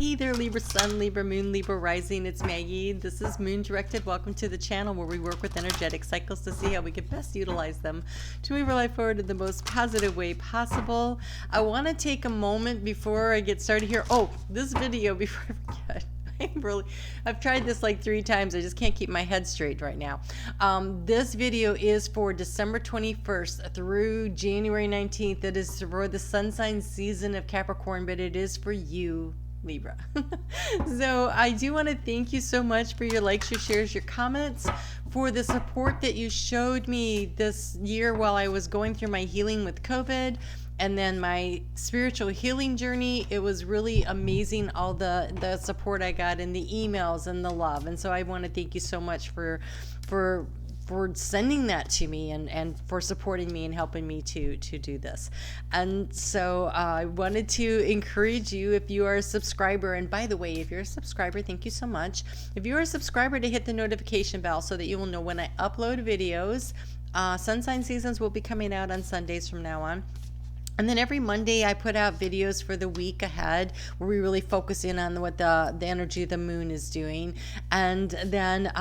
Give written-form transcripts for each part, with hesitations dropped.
Hey there, Libra Sun, Libra Moon, Libra Rising. It's Maggie. This is Moon Directed. Welcome to the channel where we work with energetic cycles to see how we can best utilize them to move our life forward in the most positive way possible. I want to take a moment before I get started here. Oh, this video, before I forget. I've tried this like 3 times. I just can't keep my head straight right now. This video is for December 21st through January 19th. It is for the sun sign season of Capricorn, but it is for you, Libra. So I do want to thank you so much for your likes, your shares, your comments, for the support that you showed me this year while I was going through my healing with COVID. And then my spiritual healing journey. It was really amazing, all the support I got in the emails and the love. And so I want to thank you so much for sending that to me and for supporting me and helping me to do this. And so I wanted to encourage you, if you are a subscriber, and by the way, if you're a subscriber, thank you so much. If you're a subscriber, to hit the notification bell so that you will know when I upload videos. Sun sign seasons will be coming out on Sundays from now on. And then every Monday I put out videos for the week ahead where we really focus in on what the energy of the moon is doing. And then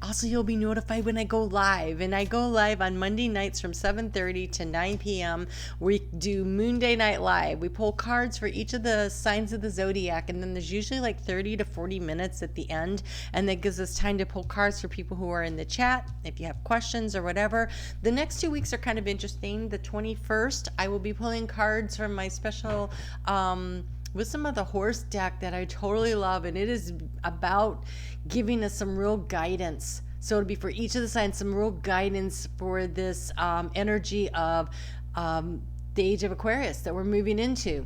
also you'll be notified when I go live. And I go live on Monday nights from 7:30 to 9 p.m. We do Moon Day Night Live. We pull cards for each of the signs of the zodiac. And then there's usually like 30 to 40 minutes at the end. And that gives us time to pull cards for people who are in the chat, if you have questions or whatever. The next 2 weeks are kind of interesting. The 21st, I will be pulling cards from my special Wisdom of the Horse deck that I totally love, and it is about giving us some real guidance. So it'll be for each of the signs, some real guidance for this energy of the age of Aquarius that we're moving into,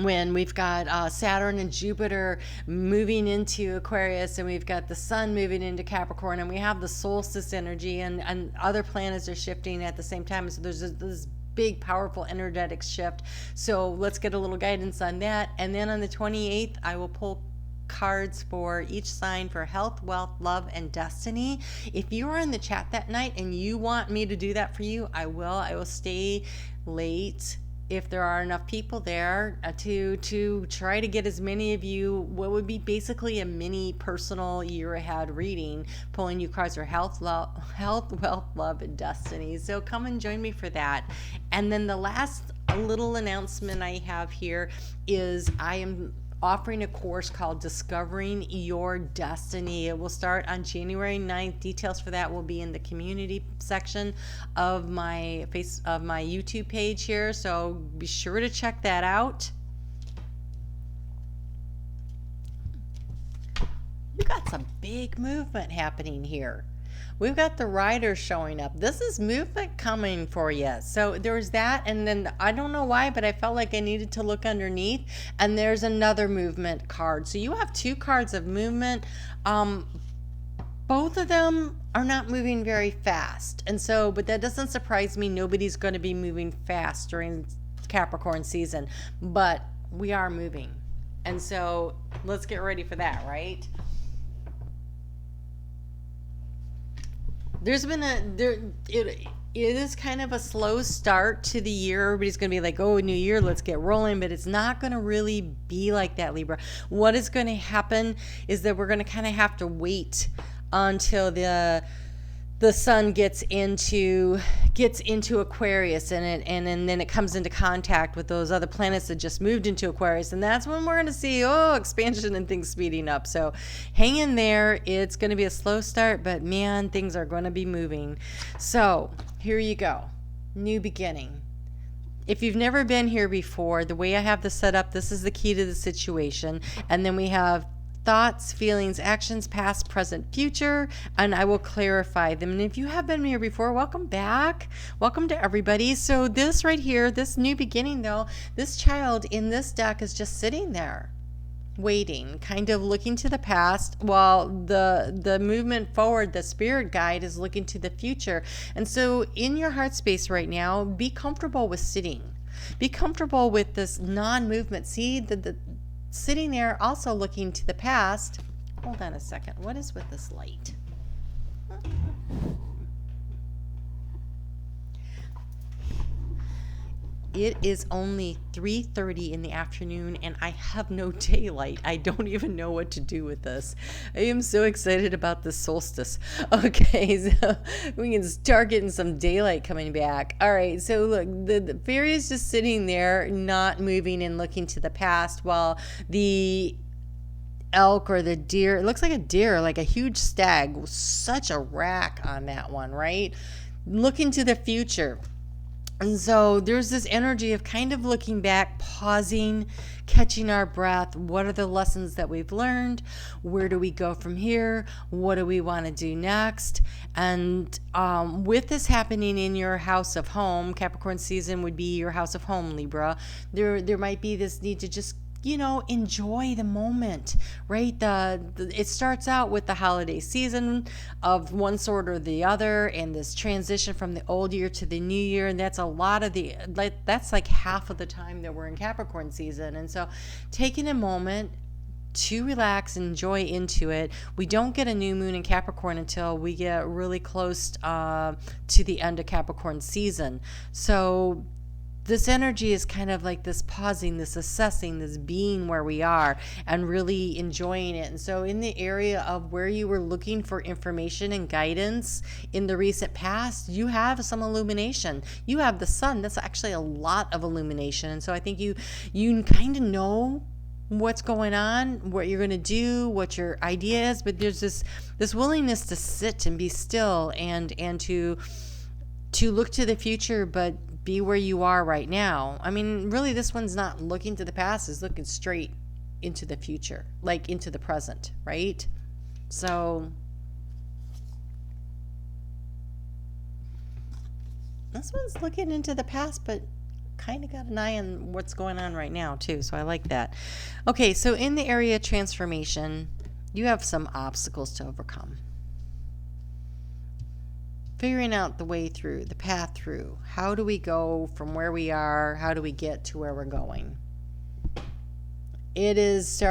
when we've got Saturn and Jupiter moving into Aquarius, and we've got the sun moving into Capricorn, and we have the solstice energy, and other planets are shifting at the same time. So there's this big, powerful, energetic shift. So let's get a little guidance on that. And then on the 28th, I will pull cards for each sign for health, wealth, love, and destiny. If you are in the chat that night and you want me to do that for you, I will stay late if there are enough people there to try to get as many of you what would be basically a mini personal year ahead reading, pulling you cards for health, wealth, love, and destiny. So come and join me for that. And then the last little announcement I have here is I am offering a course called Discovering Your Destiny. It will start on January 9th. Details for that will be in the community section of my YouTube page here. So be sure to check that out. You got some big movement happening here. We've got the riders showing up. This is movement coming for you. So there's that, and then I don't know why, but I felt like I needed to look underneath, and there's another movement card. So you have 2 cards of movement. Both of them are not moving very fast, and so, but that doesn't surprise me. Nobody's going to be moving fast during Capricorn season, but we are moving, and so let's get ready for that, right? There's been it is kind of a slow start to the year. Everybody's going to be like, oh, new year, let's get rolling. But it's not going to really be like that, Libra. What is going to happen is that we're going to kind of have to wait until the sun gets into Aquarius, and then it comes into contact with those other planets that just moved into Aquarius, and that's when we're going to see expansion and things speeding up. So hang in there. It's going to be a slow start, but man, things are going to be moving. So here you go. New beginning. If you've never been here before, the way I have this set up, this is the key to the situation, and then we have thoughts, feelings, actions, past, present, future, and I will clarify them. And if you have been here before, welcome back. Welcome to everybody. So this right here, this new beginning though, this child in this deck is just sitting there waiting, kind of looking to the past, while the movement forward, the spirit guide, is looking to the future. And so in your heart space right now, be comfortable with sitting. Be comfortable with this non-movement. See the sitting there, also looking to the past. Hold on a second. What is with this light? it is only 3:30 in the afternoon and I have no daylight. I don't even know what to do with this. I am so excited about this solstice. Okay, so we can start getting some daylight coming back. All right, so look, the fairy is just sitting there, not moving and looking to the past, while the elk or the deer, it looks like a deer, like a huge stag, such a rack on that one, right? Looking to the future. And so there's this energy of kind of looking back, pausing, catching our breath. What are the lessons that we've learned? Where do we go from here? What do we want to do next? And with this happening in your house of home, Capricorn season would be your house of home, Libra. There might be this need to just enjoy the moment, right? It starts out with the holiday season of one sort or the other, and this transition from the old year to the new year, and that's a lot of that's like half of the time that we're in Capricorn season. And so taking a moment to relax and enjoy into it. We don't get a new moon in Capricorn until we get really close to the end of Capricorn season. So this energy is kind of like this pausing, this assessing, this being where we are and really enjoying it. And so in the area of where you were looking for information and guidance in the recent past, you have some illumination. You have the sun. That's actually a lot of illumination. And so I think you kind of know what's going on, what you're going to do, what your idea is, but there's this willingness to sit and be still and to look to the future, but be where you are right now. I mean, really, this one's not looking to the past, it's looking straight into the future, like into the present, right? So this one's looking into the past, but kind of got an eye on what's going on right now too. So I like that. Okay, so in the area of transformation, you have some obstacles to overcome. Figuring out the way through, the path through. How do we go from where we are? How do we get to where we're going? It's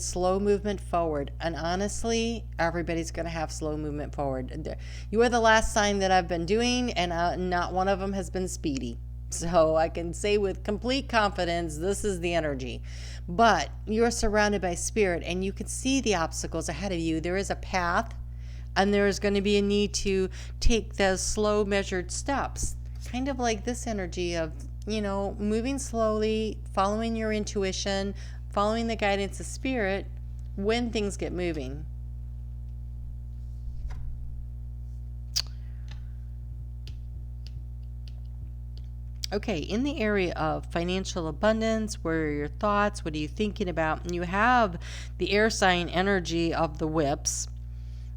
slow movement forward. And honestly, everybody's going to have slow movement forward. You are the last sign that I've been doing, and not one of them has been speedy. So I can say with complete confidence, this is the energy. But you're surrounded by spirit, and you can see the obstacles ahead of you. There is a path. And there's going to be a need to take those slow measured steps, kind of like this energy of, moving slowly, following your intuition, following the guidance of spirit when things get moving. Okay, in the area of financial abundance, where are your thoughts? What are you thinking about? And you have the air sign energy of the whips.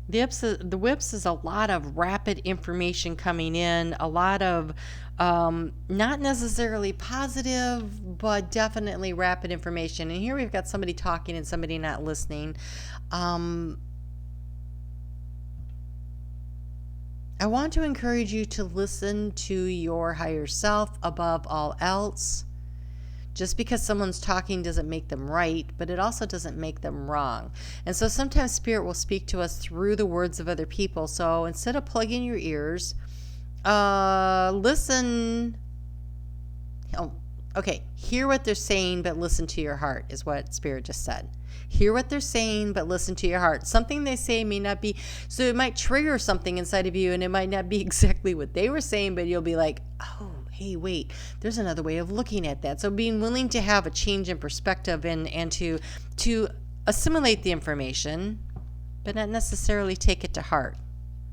The whips is a lot of rapid information coming in, a lot of not necessarily positive, but definitely rapid information. And here we've got somebody talking and somebody not listening. I want to encourage you to listen to your higher self above all else. Just because someone's talking doesn't make them right, but it also doesn't make them wrong. And so sometimes spirit will speak to us through the words of other people. So instead of plugging your ears, listen. Hear what they're saying, but listen to your heart is what spirit just said. Hear what they're saying, but listen to your heart. Something they say may not be, so it might trigger something inside of you, and it might not be exactly what they were saying, but you'll be like, oh, hey, wait, there's another way of looking at that. So being willing to have a change in perspective and to assimilate the information, but not necessarily take it to heart.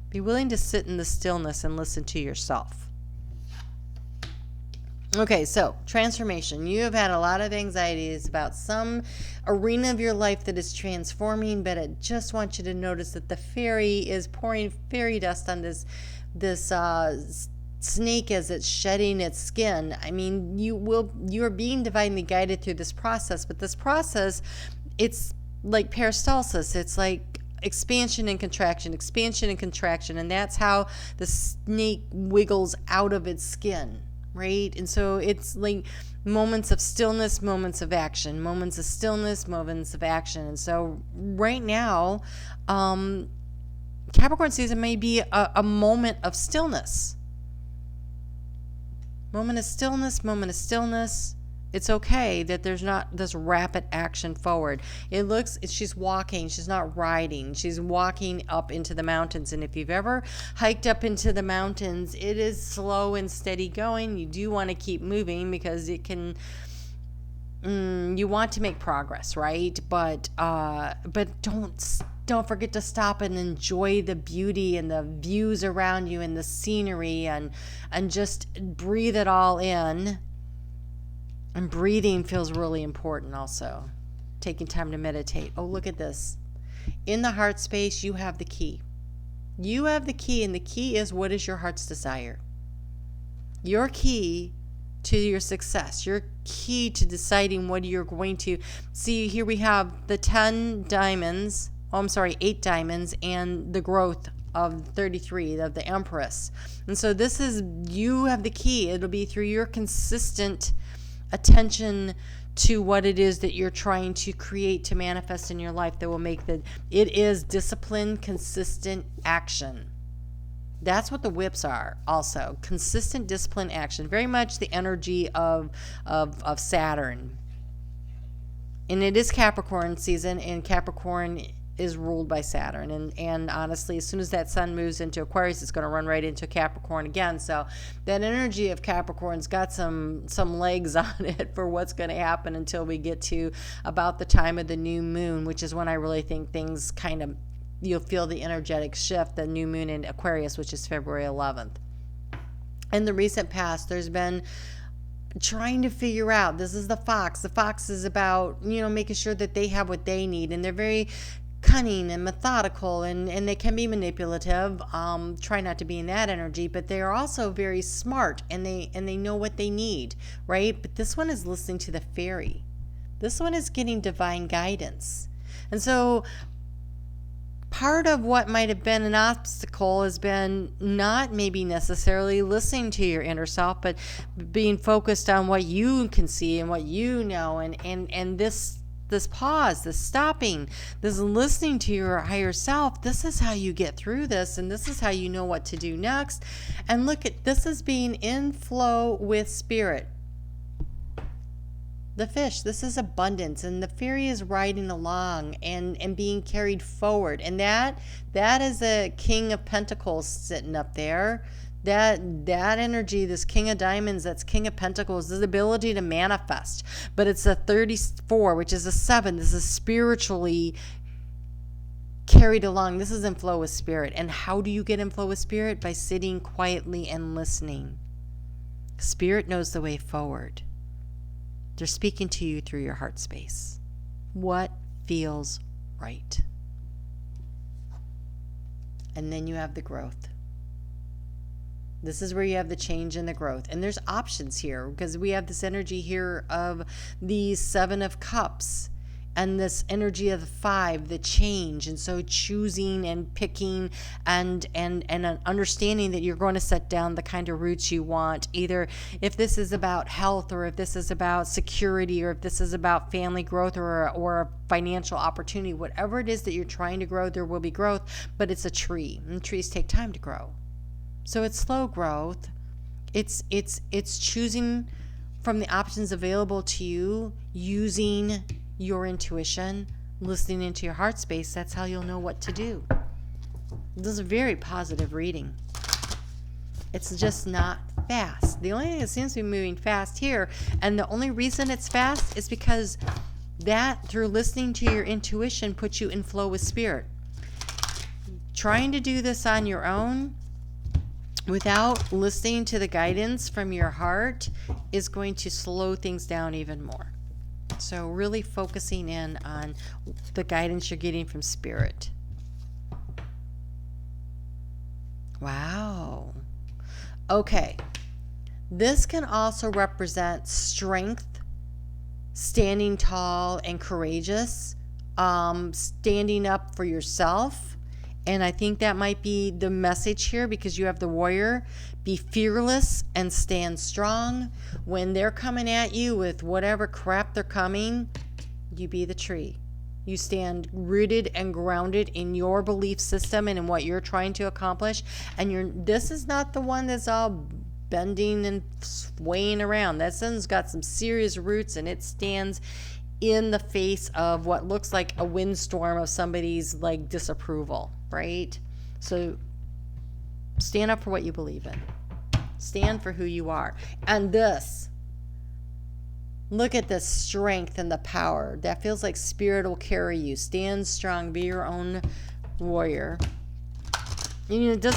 Be willing to sit in the stillness and listen to yourself. Okay, so transformation. You have had a lot of anxieties about some arena of your life that is transforming, but I just want you to notice that the fairy is pouring fairy dust on this snake as it's shedding its skin. I mean, you are being divinely guided through this process, but this process, it's like peristalsis. It's like expansion and contraction, and that's how the snake wiggles out of its skin, right? And so it's like moments of stillness, moments of action, moments of stillness, moments of action. And so right now, Capricorn season may be a moment of stillness. Moment of stillness, moment of stillness. It's okay that there's not this rapid action forward. She's walking, she's not riding. She's walking up into the mountains. And if you've ever hiked up into the mountains, it is slow and steady going. You do want to keep moving because it can, you want to make progress, right? But don't forget to stop and enjoy the beauty and the views around you and the scenery, and just breathe it all in. And breathing feels really important also. Taking time to meditate. Oh, look at this. In the heart space, you have the key. You have the key, and the key is, what is your heart's desire? Your key to your success. Your key to deciding what you're going to see. Here we have the 8 diamonds, and the growth of 33 of the Empress. And so this is, you have the key. It'll be through your consistent attention to what it is that you're trying to create, to manifest in your life, that will make it is disciplined, consistent action. That's what the whips are also. Consistent, disciplined action. Very much the energy of Saturn. And it is Capricorn season, and Capricorn is ruled by Saturn. And honestly, as soon as that sun moves into Aquarius, it's going to run right into Capricorn again. So that energy of Capricorn's got some legs on it for what's going to happen until we get to about the time of the new moon, which is when I really think things kind of, you'll feel the energetic shift, the new moon in Aquarius, which is February 11th. In the recent past, there's been trying to figure out, this is the fox. The fox is about, making sure that they have what they need, and they're very cunning and methodical, and they can be manipulative. Try not to be in that energy, but they are also very smart, and they know what they need, right? But this one is listening to the fairy. This one is getting divine guidance. And so part of what might have been an obstacle has been not maybe necessarily listening to your inner self, but being focused on what you can see and what you know, and this pause, this stopping, this listening to your higher self. This is how you get through this, and this is how you know what to do next. And look at this as being in flow with spirit. The fish, this is abundance, and the fairy is riding along and being carried forward. And that is a King of Pentacles sitting up there. That energy, this King of Diamonds, that's King of Pentacles, is the ability to manifest. But it's a 34, which is a 7. This is spiritually carried along. This is in flow with spirit. And how do you get in flow with spirit? By sitting quietly and listening. Spirit knows the way forward. They're speaking to you through your heart space. What feels right? And then you have the growth. This is where you have the change and the growth. And there's options here, because we have this energy here of the 7 of Cups and this energy of the 5, the change. And so choosing and picking and an understanding that you're going to set down the kind of roots you want, either if this is about health, or if this is about security, or if this is about family growth, or financial opportunity. Whatever it is that you're trying to grow, there will be growth, but it's a tree, and trees take time to grow. So it's slow growth. It's choosing from the options available to you, using your intuition, listening into your heart space. That's how you'll know what to do. This is a very positive reading. It's just not fast. The only thing that seems to be moving fast here, and the only reason it's fast, is because that, through listening to your intuition, puts you in flow with spirit. Trying to do this on your own without listening to the guidance from your heart is going to slow things down even more. So really focusing in on the guidance you're getting from spirit. Wow. Okay. This can also represent strength, standing tall and courageous, standing up for yourself. And I think that might be the message here, because you have the warrior. Be fearless and stand strong. When they're coming at you with whatever crap they're coming, you be the tree. You stand rooted and grounded in your belief system and in what you're trying to accomplish. And this is not the one that's all bending and swaying around. That sun's got some serious roots, and it stands in the face of what looks like a windstorm of somebody's like disapproval, right? So stand up for what you believe in. Stand for who you are. And this, look at the strength and the power. That feels like spirit will carry you. Stand strong. Be your own warrior. You know,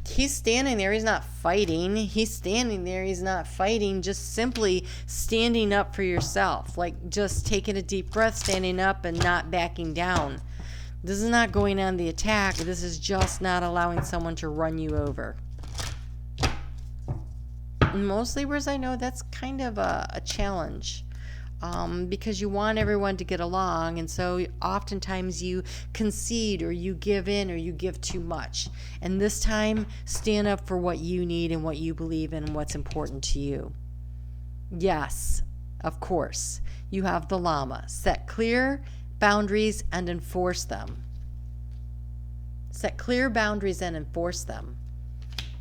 he's standing there. He's not fighting. He's standing there. He's not fighting. Just simply standing up for yourself. Like just taking a deep breath, standing up and not backing down. This is not going on the attack. This is just not allowing someone to run you over. Most Libras, I know that's kind of a challenge because you want everyone to get along, and so oftentimes you concede or you give in or you give too much. And this time, stand up for what you need and what you believe in and what's important to you. Yes, of course, you have the Llama. Set clear boundaries and enforce them. Set clear boundaries and enforce them.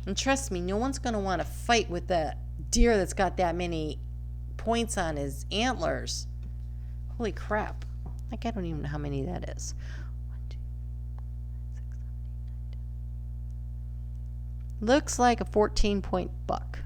And trust me, no one's going to want to fight with that deer that's got that many points on his antlers. Holy crap. Like, I don't even know how many that is. 1, 2, 6, 7, 8, 9, 10. Looks like a 14-point buck.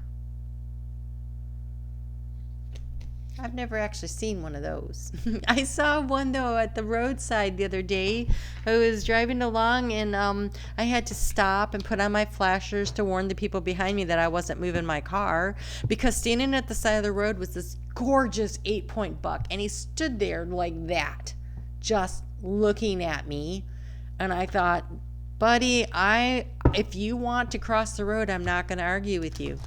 I've never actually seen one of those. I saw one, though, at the roadside the other day. I was driving along, and I had to stop and put on my flashers to warn the people behind me that I wasn't moving my car, because standing at the side of the road was this gorgeous 8-point buck, and he stood there like that, just looking at me. And I thought, buddy, if you want to cross the road, I'm not going to argue with you.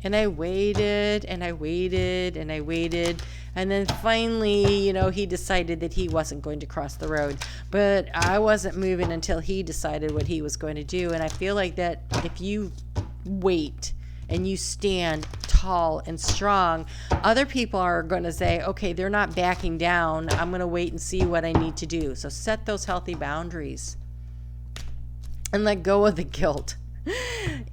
And I waited and I waited and I waited. And then finally, he decided that he wasn't going to cross the road. But I wasn't moving until he decided what he was going to do. And I feel like that if you wait and you stand tall and strong, other people are going to say, okay, they're not backing down. I'm going to wait and see what I need to do. So set those healthy boundaries and let go of the guilt.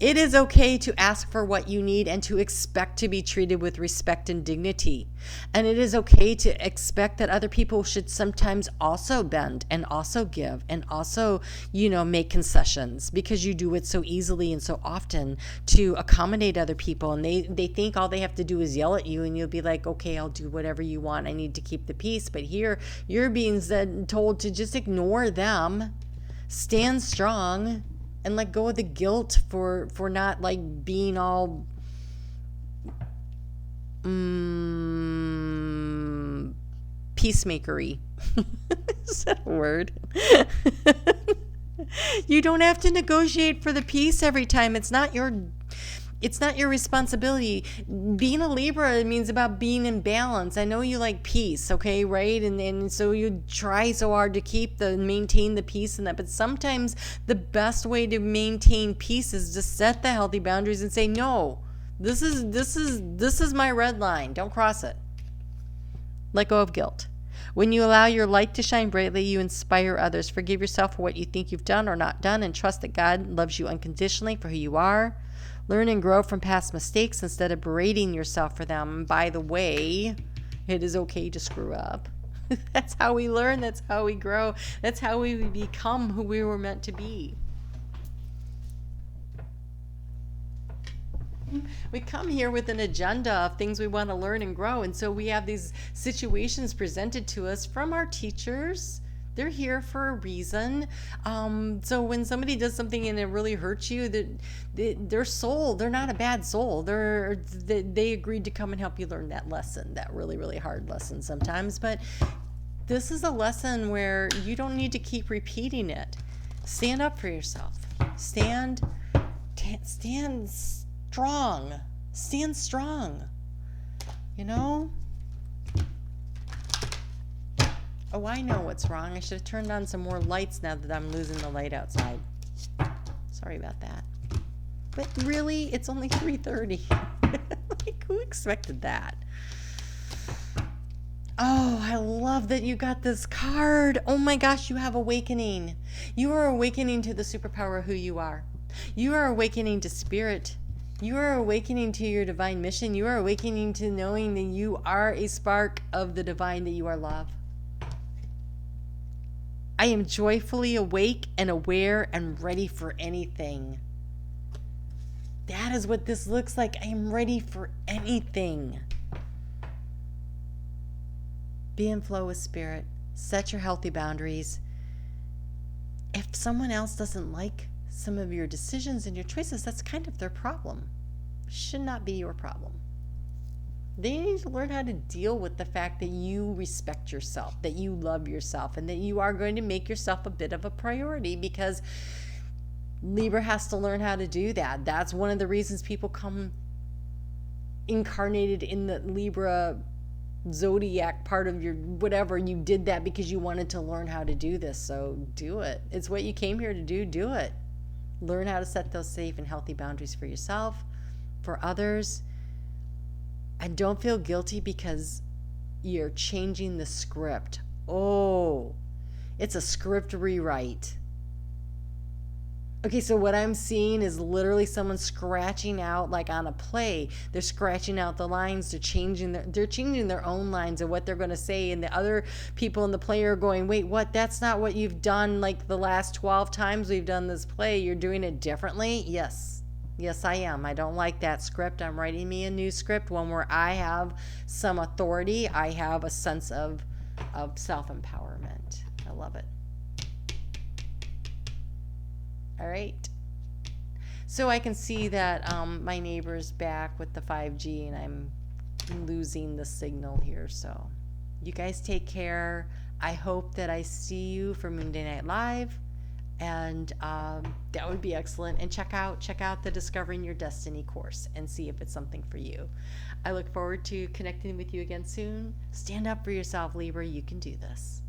It is okay to ask for what you need and to expect to be treated with respect and dignity. And it is okay to expect that other people should sometimes also bend and also give and also, make concessions, because you do it so easily and so often to accommodate other people. And they think all they have to do is yell at you, and you'll be like, okay, I'll do whatever you want. I need to keep the peace. But here you're being told to just ignore them, stand strong, and let go of the guilt for not like being all peacemakery. Is that a word? You don't have to negotiate for the peace every time. It's not your responsibility. Being a Libra means about being in balance. I know you like peace, okay, right? And so you try so hard to maintain the peace and that. But sometimes the best way to maintain peace is to set the healthy boundaries and say, no, this is my red line. Don't cross it. Let go of guilt. When you allow your light to shine brightly, you inspire others. Forgive yourself for what you think you've done or not done, and trust that God loves you unconditionally for who you are. Learn and grow from past mistakes instead of berating yourself for them. By the way, it is okay to screw up. That's how we learn. That's how we grow. That's how we become who we were meant to be. We come here with an agenda of things we want to learn and grow. And so we have these situations presented to us from our teachers. They're here for a reason. So when somebody does something and it really hurts you, their soul, they're not a bad soul. They agreed to come and help you learn that lesson, that really, really hard lesson sometimes. But this is a lesson where you don't need to keep repeating it. Stand up for yourself. Stand strong. Stand strong. Oh, I know what's wrong. I should have turned on some more lights now that I'm losing the light outside. Sorry about that. But really, it's only 3:30. Like, who expected that? Oh, I love that you got this card. Oh my gosh, you have awakening. You are awakening to the superpower of who you are. You are awakening to spirit. You are awakening to your divine mission. You are awakening to knowing that you are a spark of the divine, that you are love. I am joyfully awake and aware and ready for anything. That is what this looks like. I am ready for anything. Be in flow with spirit. Set your healthy boundaries. If someone else doesn't like some of your decisions and your choices, that's kind of their problem. It should not be your problem. They need to learn how to deal with the fact that you respect yourself, that you love yourself, and that you are going to make yourself a bit of a priority, because Libra has to learn how to do that. That's one of the reasons people come incarnated in the Libra zodiac part of your whatever. You did that because you wanted to learn how to do this. So do it. It's what you came here to do. Do it. Learn how to set those safe and healthy boundaries for yourself, for others. And don't feel guilty because you're changing the script. Oh, it's a script rewrite. Okay, so what I'm seeing is literally someone scratching out, like on a play. They're scratching out the lines. They're changing their own lines of what they're going to say, and the other people in the play are going, "Wait, what? That's not what you've done. Like the last 12 times we've done this play, you're doing it differently." Yes, I am. I don't like that script. I'm writing me a new script, one where I have some authority. I have a sense of self-empowerment. I love it. All right. So I can see that my neighbor's back with the 5G, and I'm losing the signal here. So you guys take care. I hope that I see you for Moon Day Night Live. And that would be excellent. And check out the Discovering Your Destiny course and see if it's something for you. I look forward to connecting with you again soon. Stand up for yourself, Libra. You can do this.